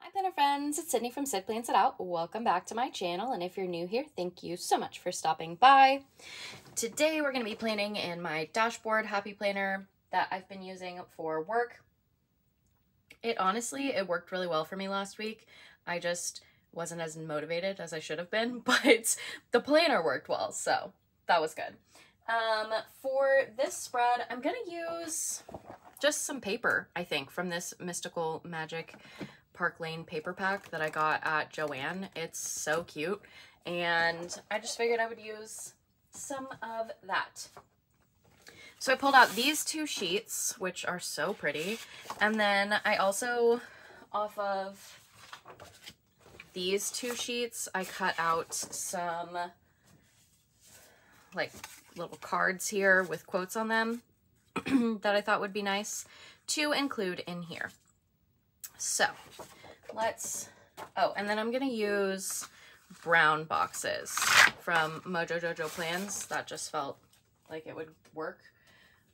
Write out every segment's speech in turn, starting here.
Hi planner friends, it's Sydney from Sid Plans It Out. Welcome back to my channel, and if you're new here, thank you so much for stopping by. Today we're going to be planning in my dashboard happy planner that I've been using for work. It worked really well for me last week. I just wasn't as motivated as I should have been, but the planner worked well, so that was good. For this spread, I'm going to use just some paper, I think, from this Mystical Magic Park Lane paper pack that I got at Joann. It's so cute, and I just figured I would use some of that. So I pulled out these two sheets, which are so pretty, and then I also, off of these two sheets, I cut out some like little cards here with quotes on them that I thought would be nice to include in here. So let's, oh, and then I'm going to use brown boxes from Mojo Jojo Plans. That just felt like it would work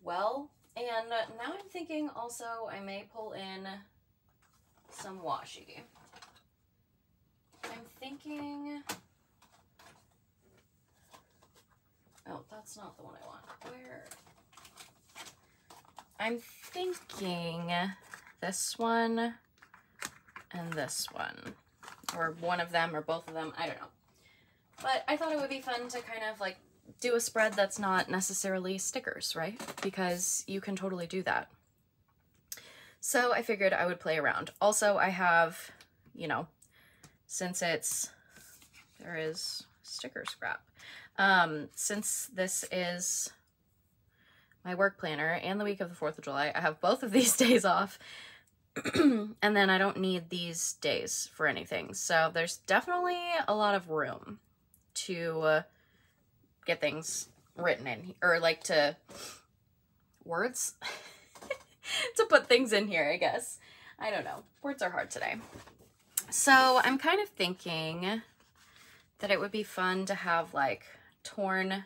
well. And now I'm thinking also I may pull in some washi. I'm thinking, oh, that's not the one I want. Where? I'm thinking this one and this one, or one of them or both of them, I don't know. But I thought it would be fun to kind of like do a spread that's not necessarily stickers, right? Because you can totally do that. So I figured I would play around. Also, I have, you know, since there is sticker scrap. Since this is my work planner and the week of the 4th of July, I have both of these days off. And then I don't need these days for anything. So there's definitely a lot of room to get things written in, or like to words to put things in here, I guess. I don't know. Words are hard today. So I'm kind of thinking that it would be fun to have like torn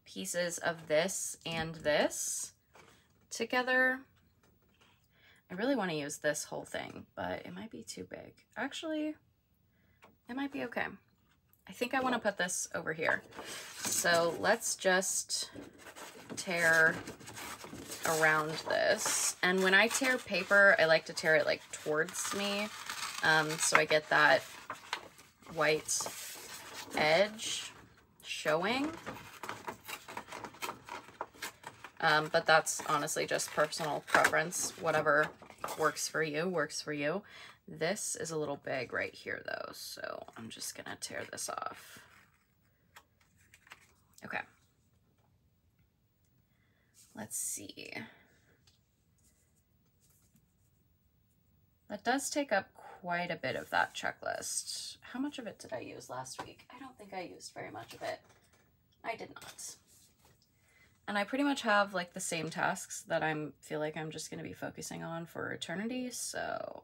pieces of this and this together. I really want to use this whole thing, but it might be too big. Actually, it might be okay. I think I want to put this over here. So let's just tear around this. And when I tear paper, I like to tear it like towards me, so I get that white edge showing. But that's honestly just personal preference. Whatever works for you, works for you. This is a little big right here though, so I'm just gonna tear this off. Okay. Let's see. That does take up quite a bit of that checklist. How much of it did I use last week? I don't think I used very much of it. I did not. And I pretty much have like the same tasks that feel like I'm just going to be focusing on for eternity. So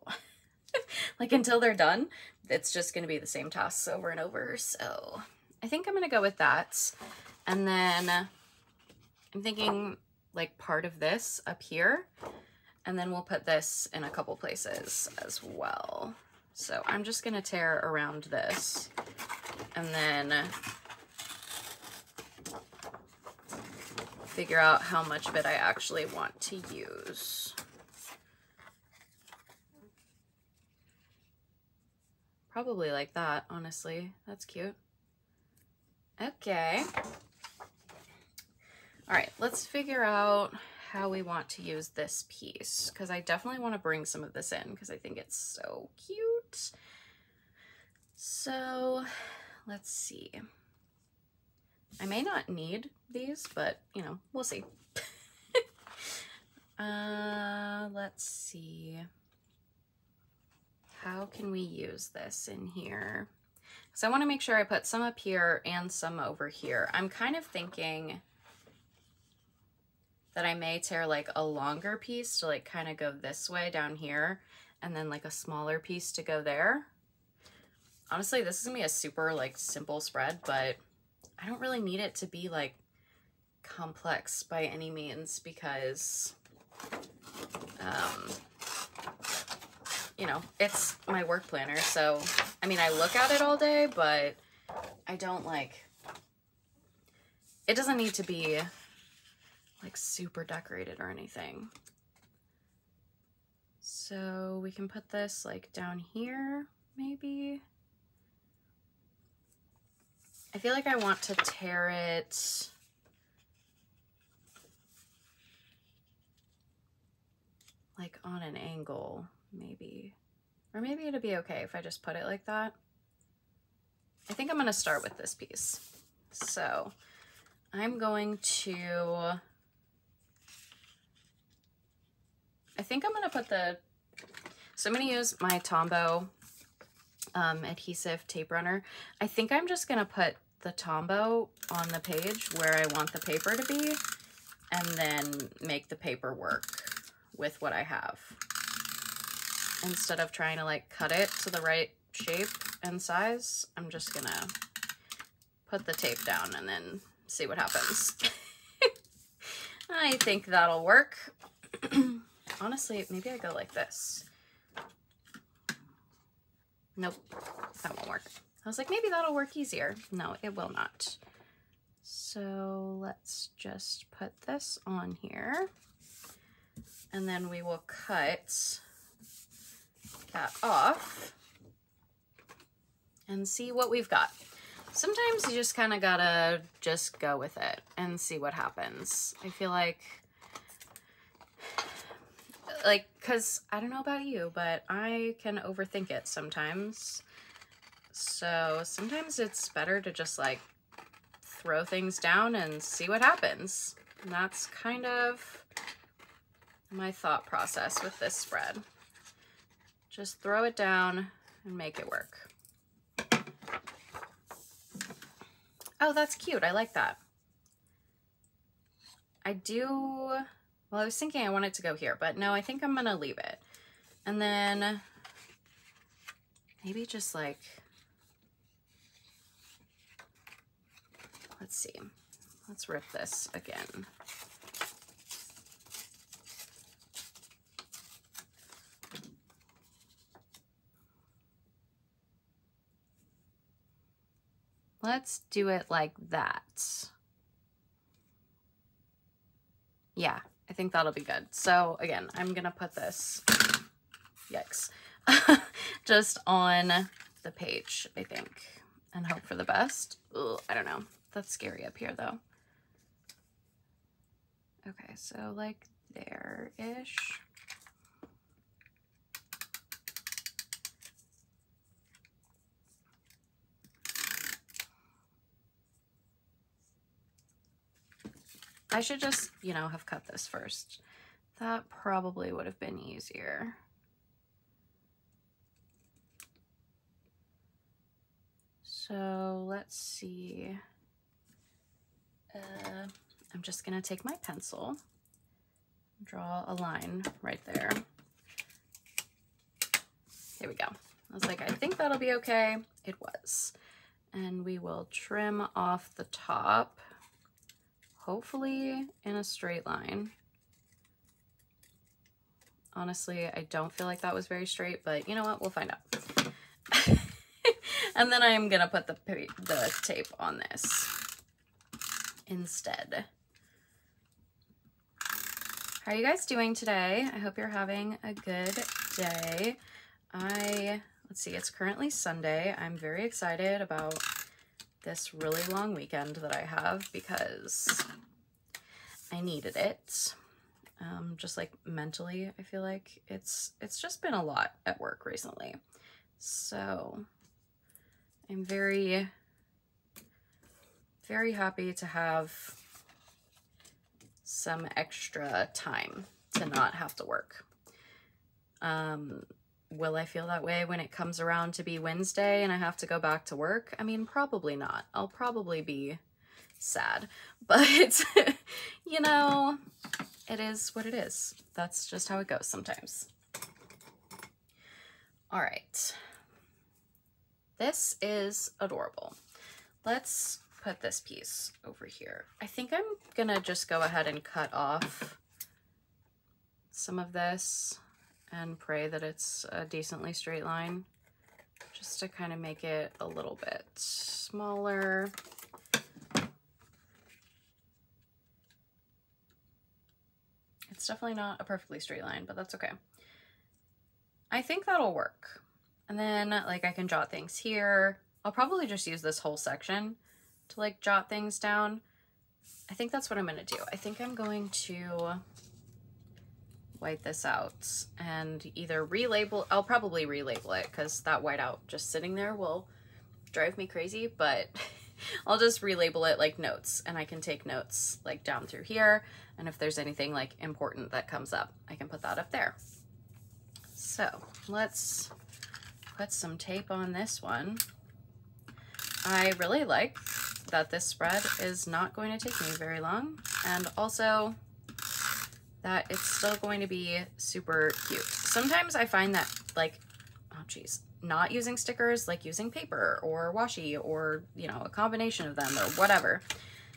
like until they're done, it's just going to be the same tasks over and over. So I think I'm going to go with that. And then I'm thinking like part of this up here, and then we'll put this in a couple places as well. So I'm just going to tear around this, and then figure out how much of it I actually want to use. Probably like that, honestly. That's cute. Okay. All right, let's figure out how we want to use this piece, because I definitely want to bring some of this in because I think it's so cute. So let's see. I may not need these, but you know, we'll see. Let's see. How can we use this in here? So I want to make sure I put some up here and some over here. I'm kind of thinking that I may tear like a longer piece to like kind of go this way down here, and then like a smaller piece to go there. Honestly, this is gonna be a super like simple spread, but I don't really need it to be like complex by any means, because you know, it's my work planner, so, I mean, I look at it all day, but I don't, like, it doesn't need to be, like, super decorated or anything. So we can put this, like, down here, maybe. I feel like I want to tear it like on an angle, maybe. Or maybe it'd be okay if I just put it like that. I think I'm gonna start with this piece. So I'm going to, I think I'm gonna put the, so I'm gonna use my Tombow adhesive tape runner. I think I'm just gonna put the Tombow on the page where I want the paper to be, and then make the paper work with what I have, instead of trying to like cut it to the right shape and size. I'm just gonna put the tape down and then see what happens. I think that'll work. Honestly, maybe I go like this. Nope, that won't work. I was like, maybe that'll work easier. No, it will not. So let's just put this on here, and then we will cut that off and see what we've got. Sometimes you just kind of gotta just go with it and see what happens. I feel like, cause I don't know about you, but I can overthink it sometimes. So sometimes it's better to just like throw things down and see what happens. And that's kind of my thought process with this spread. Just throw it down and make it work. Oh, that's cute. I like that. I do, well, I was thinking I want it to go here, but no, I think I'm gonna leave it. And then maybe just like, let's see, let's rip this again. Let's do it like that. Yeah, I think that'll be good. So again, I'm gonna put this, yikes, just on the page, I think, and hope for the best. Ugh, I don't know. That's scary up here though. Okay, so like there-ish. I should just, you know, have cut this first. That probably would have been easier. So let's see. I'm just gonna take my pencil, draw a line right there. Here we go. I was like, I think that'll be okay. It was. And we will trim off the top, hopefully in a straight line. Honestly, I don't feel like that was very straight, but you know what? We'll find out. And then I'm gonna put the tape on this instead. How are you guys doing today? I hope you're having a good day. Let's see, it's currently Sunday. I'm very excited about this really long weekend that I have because I needed it. Just like mentally, I feel like it's just been a lot at work recently. So I'm very, very happy to have some extra time to not have to work. Will I feel that way when it comes around to be Wednesday and I have to go back to work? I mean, probably not. I'll probably be sad, but you know, it is what it is. That's just how it goes sometimes. All right. This is adorable. Let's put this piece over here. I think I'm gonna just go ahead and cut off some of this and pray that it's a decently straight line, just to kind of make it a little bit smaller. It's definitely not a perfectly straight line, but that's okay. I think that'll work. And then like I can jot things here. I'll probably just use this whole section to like jot things down. I think that's what I'm gonna do. I think I'm going to white this out and either relabel, I'll probably relabel it because that whiteout just sitting there will drive me crazy, but I'll just relabel it like notes, and I can take notes like down through here, and if there's anything like important that comes up, I can put that up there. So let's put some tape on this one. I really like that this spread is not going to take me very long, and also that it's still going to be super cute. Sometimes I find that like, oh geez, not using stickers, like using paper or washi or, you know, a combination of them or whatever,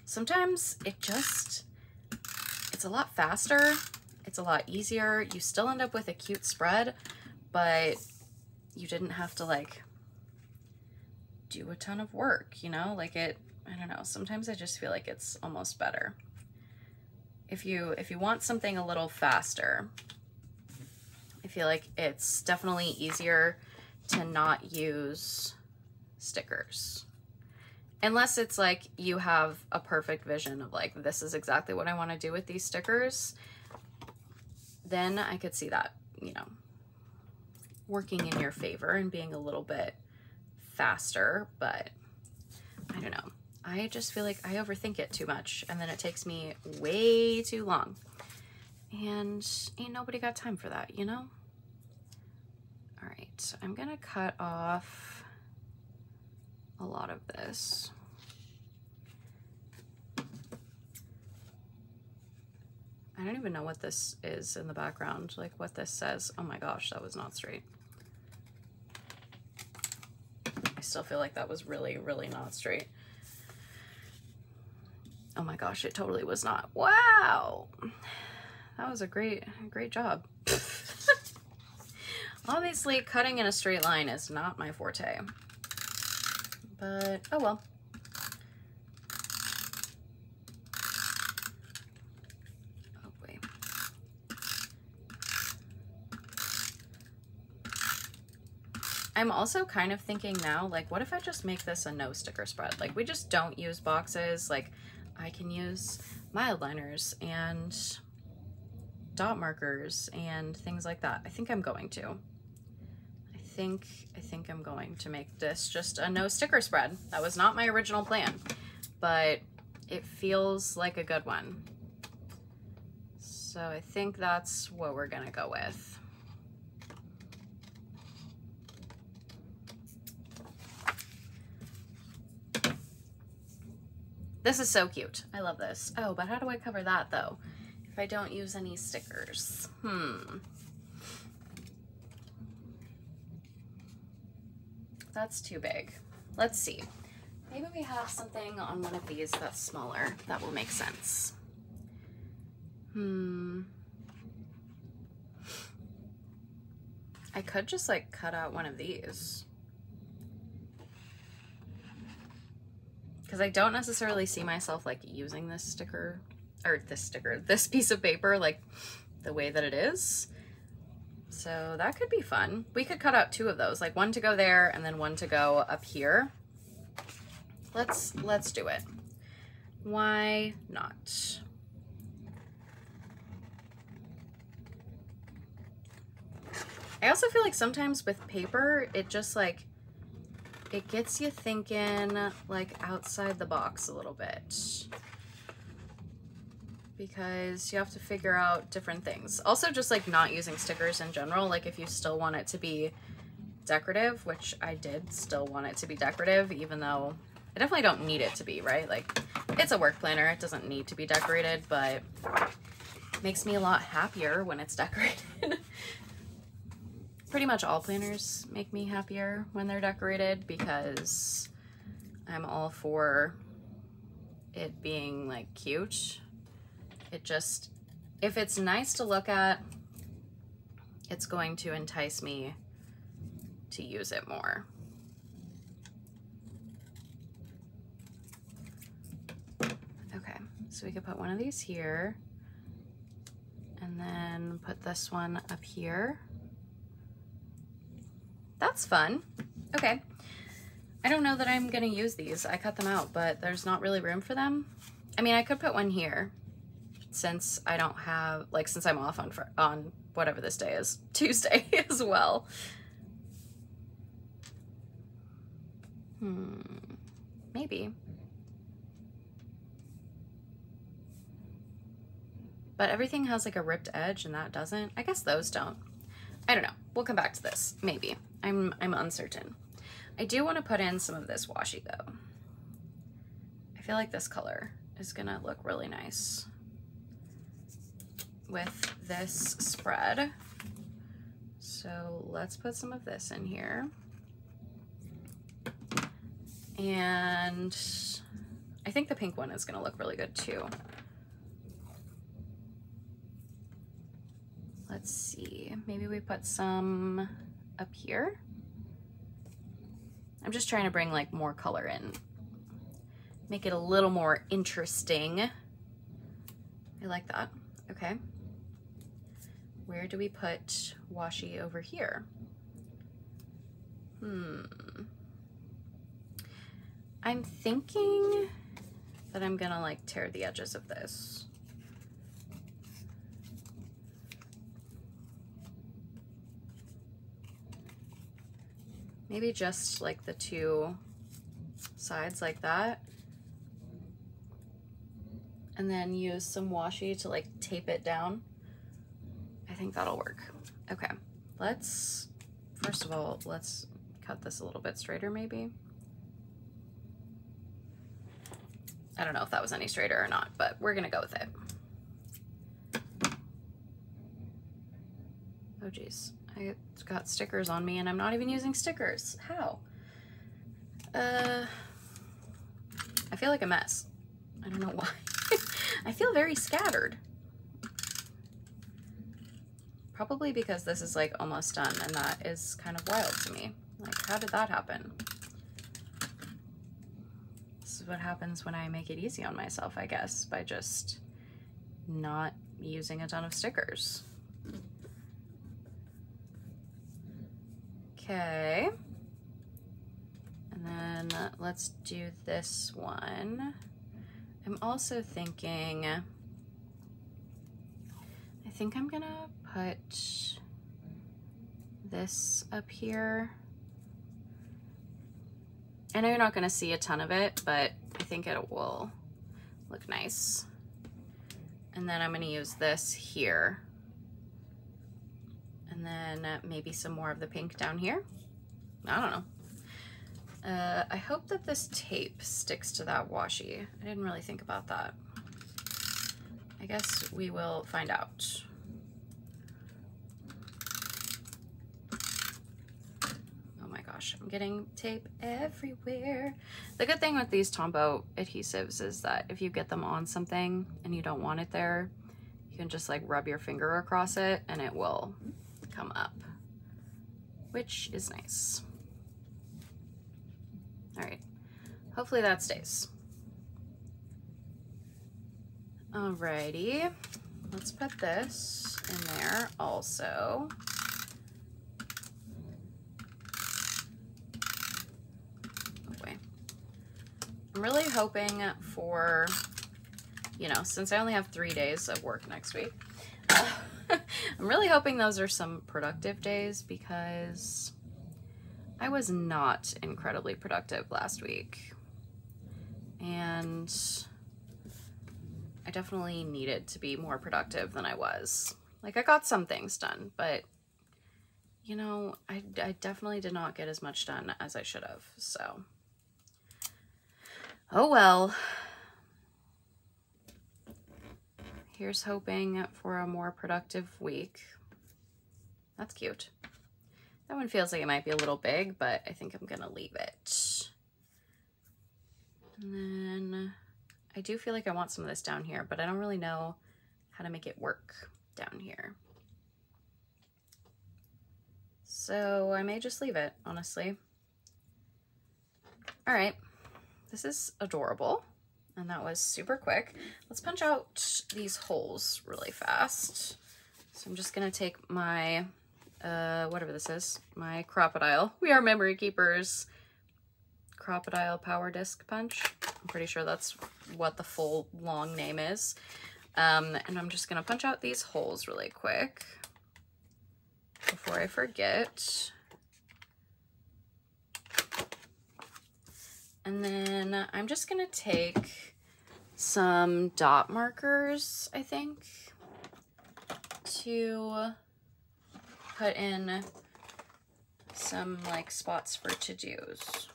sometimes it's a lot faster, it's a lot easier, you still end up with a cute spread, but you didn't have to like do a ton of work, you know, like I don't know, sometimes I just feel like it's almost better. If you want something a little faster, I feel like it's definitely easier to not use stickers. Unless it's like you have a perfect vision of like, this is exactly what I want to do with these stickers, then I could see that, you know, working in your favor and being a little bit faster, but I don't know. I just feel like I overthink it too much, and then it takes me way too long. And ain't nobody got time for that, you know? All right, I'm gonna cut off a lot of this. I don't even know what this is in the background, like what this says. Oh my gosh, that was not straight. I still feel like that was really, really not straight. Oh my gosh, it totally was not. Wow. That was a great job. Obviously, cutting in a straight line is not my forte. But, oh well. Oh wait. I'm also kind of thinking now, like, what if I just make this a no sticker spread? Like, we just don't use boxes. Like, I can use mild liners and dot markers and things like that. I think I'm going to. I think I'm going to make this just a no sticker spread. That was not my original plan, but it feels like a good one. So I think that's what we're gonna go with. This is so cute. I love this. Oh, but how do I cover that though? If I don't use any stickers. That's too big. Let's see. Maybe we have something on one of these that's smaller. That will make sense. I could just like cut out one of these. Because I don't necessarily see myself like using this sticker, or this piece of paper like the way that it is. So that could be fun. We could cut out two of those, like one to go there and then one to go up here. Let's do it. Why not? I also feel like sometimes with paper, it just like, it gets you thinking like outside the box a little bit, because you have to figure out different things. Also just like not using stickers in general, like if you still want it to be decorative, which I did still want it to be decorative, even though I definitely don't need it to be, right? Like it's a work planner, it doesn't need to be decorated, but it makes me a lot happier when it's decorated. Pretty much all planners make me happier when they're decorated, because I'm all for it being like cute. It just, if it's nice to look at it's going to entice me to use it more. Okay, so we could put one of these here and then put this one up here. That's fun. Okay. I don't know that I'm gonna use these. I cut them out, but there's not really room for them. I mean, I could put one here since I don't have, like, since I'm off on whatever this day is, Tuesday as well. Maybe. But everything has like a ripped edge and that doesn't. I guess those don't. I don't know. We'll come back to this. Maybe. I'm uncertain. I do want to put in some of this washi though. I feel like this color is gonna look really nice with this spread. So let's put some of this in here. And I think the pink one is gonna look really good too. Let's see, maybe we put some up here. I'm just trying to bring like more color in. Make it a little more interesting. I like that. Okay. Where do we put washi over here? I'm thinking that I'm gonna like tear the edges of this. Maybe just like the two sides like that. And then use some washi to like tape it down. I think that'll work. Okay, let's, first of all, let's cut this a little bit straighter maybe. I don't know if that was any straighter or not, but we're gonna go with it. Oh geez, I got stickers on me and I'm not even using stickers. How? I feel like a mess. I don't know why. I feel very scattered. Probably because this is like almost done and that is kind of wild to me. Like, how did that happen? This is what happens when I make it easy on myself, I guess, by just not using a ton of stickers. Okay. And then let's do this one. I'm also thinking, I think I'm gonna put this up here. I know you're not gonna see a ton of it, but I think it will look nice. And then I'm gonna use this here. And then maybe some more of the pink down here. I don't know. I hope that this tape sticks to that washi. I didn't really think about that. I guess we will find out. Oh my gosh, I'm getting tape everywhere. The good thing with these Tombow adhesives is that if you get them on something and you don't want it there, you can just like rub your finger across it and it will come up, which is nice. All right, hopefully that stays. Alrighty, let's put this in there also. Oh boy. I'm really hoping for, you know, since I only have 3 days of work next week, I'm really hoping those are some productive days because I was not incredibly productive last week. And I definitely needed to be more productive than I was. Like, I got some things done, but, you know, I definitely did not get as much done as I should have, so. Oh well. Here's hoping for a more productive week. That's cute. That one feels like it might be a little big, but I think I'm gonna leave it. And then I do feel like I want some of this down here, but I don't really know how to make it work down here. So I may just leave it, honestly. All right, this is adorable. And that was super quick. Let's punch out these holes really fast. So I'm just gonna take my, whatever this is, my Crop-A-Dile. We are memory keepers. Crop-A-Dile Power Disc Punch. I'm pretty sure that's what the full long name is. And I'm just gonna punch out these holes really quick before I forget. And then I'm just gonna take some dot markers, I think, to put in some like spots for to-dos.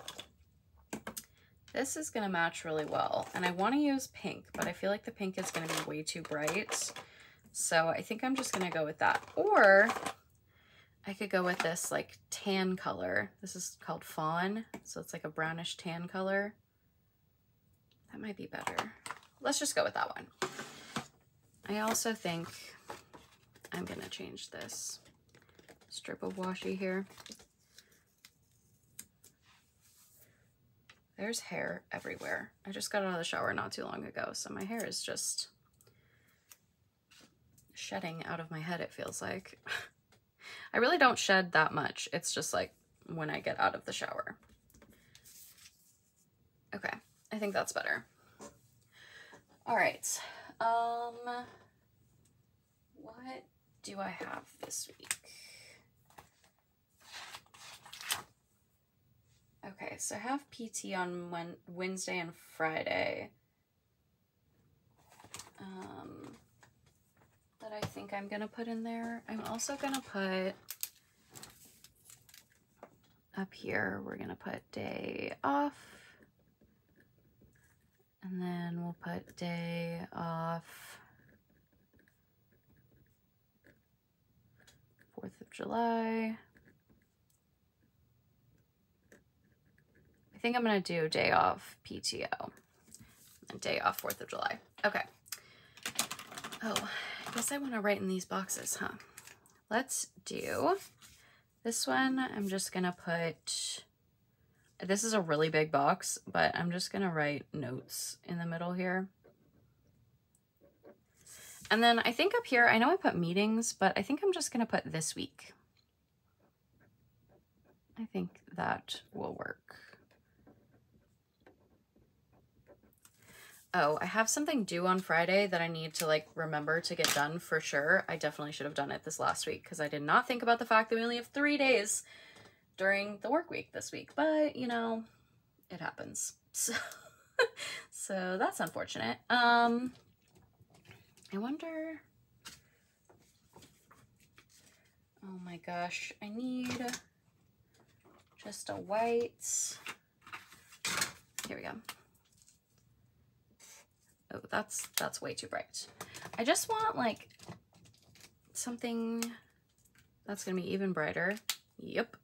This is gonna match really well, and I wanna use pink, but I feel like the pink is gonna be way too bright. So I think I'm just gonna go with that. Or I could go with this like tan color. This is called Fawn, so it's like a brownish tan color. That might be better. Let's just go with that one. I also think I'm gonna change this strip of washi here. There's hair everywhere. I just got out of the shower not too long ago, so my hair is just shedding out of my head, it feels like. I really don't shed that much. It's just like when I get out of the shower. Okay, I think that's better. All right, what do I have this week? Okay, so I have PT on Wednesday and Friday. That I think I'm gonna put in there. I'm also gonna put up here, we're gonna put day off. And then we'll put day off 4th of July. I think I'm gonna do day off PTO and day off 4th of July. Okay. Oh, I guess I wanna write in these boxes, huh? Let's do this one. I'm just gonna put, this is a really big box, but I'm just gonna write notes in the middle here. And then I think up here, I know I put meetings, but I think I'm just gonna put this week. I think that will work. Oh, I have something due on Friday that I need to like remember to get done for sure. I definitely should have done it this last week because I did not think about the fact that we only have 3 days during the work week this week, but you know, it happens. So, so that's unfortunate. I wonder, oh my gosh, I need just a white, here we go. Oh, that's way too bright. I just want like something that's gonna be even brighter. Yep.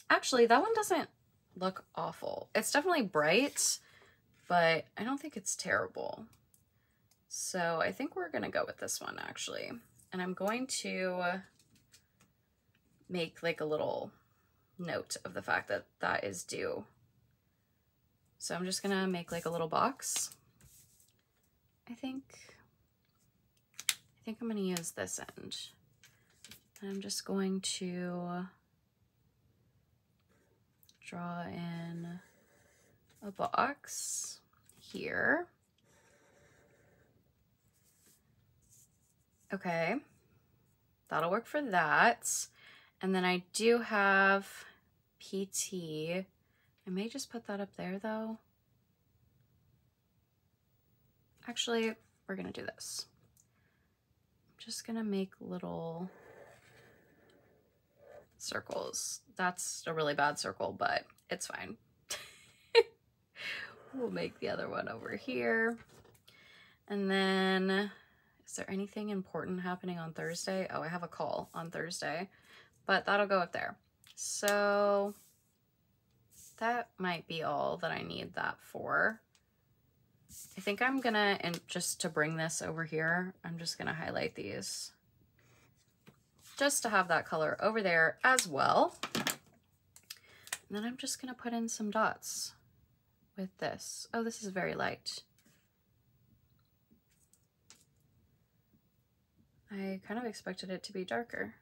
Actually, that one doesn't look awful. It's definitely bright, but I don't think it's terrible. So I think we're gonna go with this one actually. And I'm going to make like a little note of the fact that that is due. So I'm just gonna make like a little box. I think I'm gonna use this end. And I'm just going to draw in a box here. Okay, that'll work for that. And then I do have PT. I may just put that up there though. Actually, we're gonna do this. I'm just gonna make little circles. That's a really bad circle, but it's fine. We'll make the other one over here. And then, is there anything important happening on Thursday? Oh, I have a call on Thursday, but that'll go up there. So that might be all that I need that for. I think I'm gonna, and just to bring this over here, I'm just gonna highlight these just to have that color over there as well. And then I'm just gonna put in some dots with this. Oh, this is very light. I kind of expected it to be darker.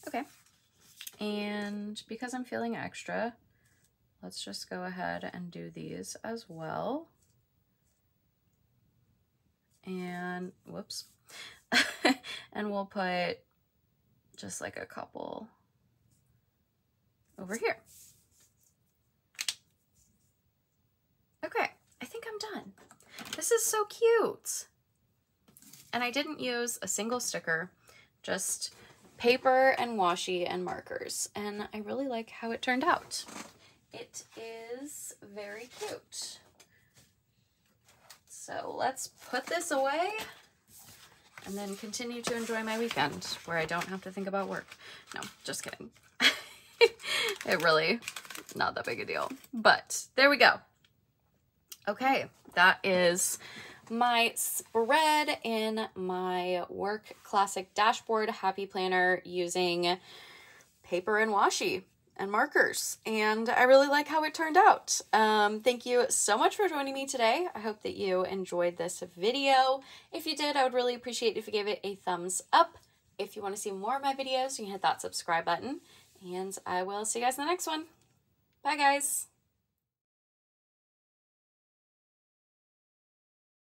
Okay, and because I'm feeling extra, let's just go ahead and do these as well. And whoops. And we'll put just like a couple over here. Okay, I think I'm done. This is so cute. And I didn't use a single sticker, just paper and washi and markers. And I really like how it turned out. It is very cute. So let's put this away and then continue to enjoy my weekend where I don't have to think about work. No, just kidding. It really, not that big a deal. But there we go. Okay, that is my spread in my work classic dashboard happy planner using paper and washi and markers, and I really like how it turned out. Thank you so much for joining me today. I hope that you enjoyed this video. If you did, I would really appreciate if you gave it a thumbs up. If you want to see more of my videos, you can hit that subscribe button, and I will see you guys in the next one. Bye guys.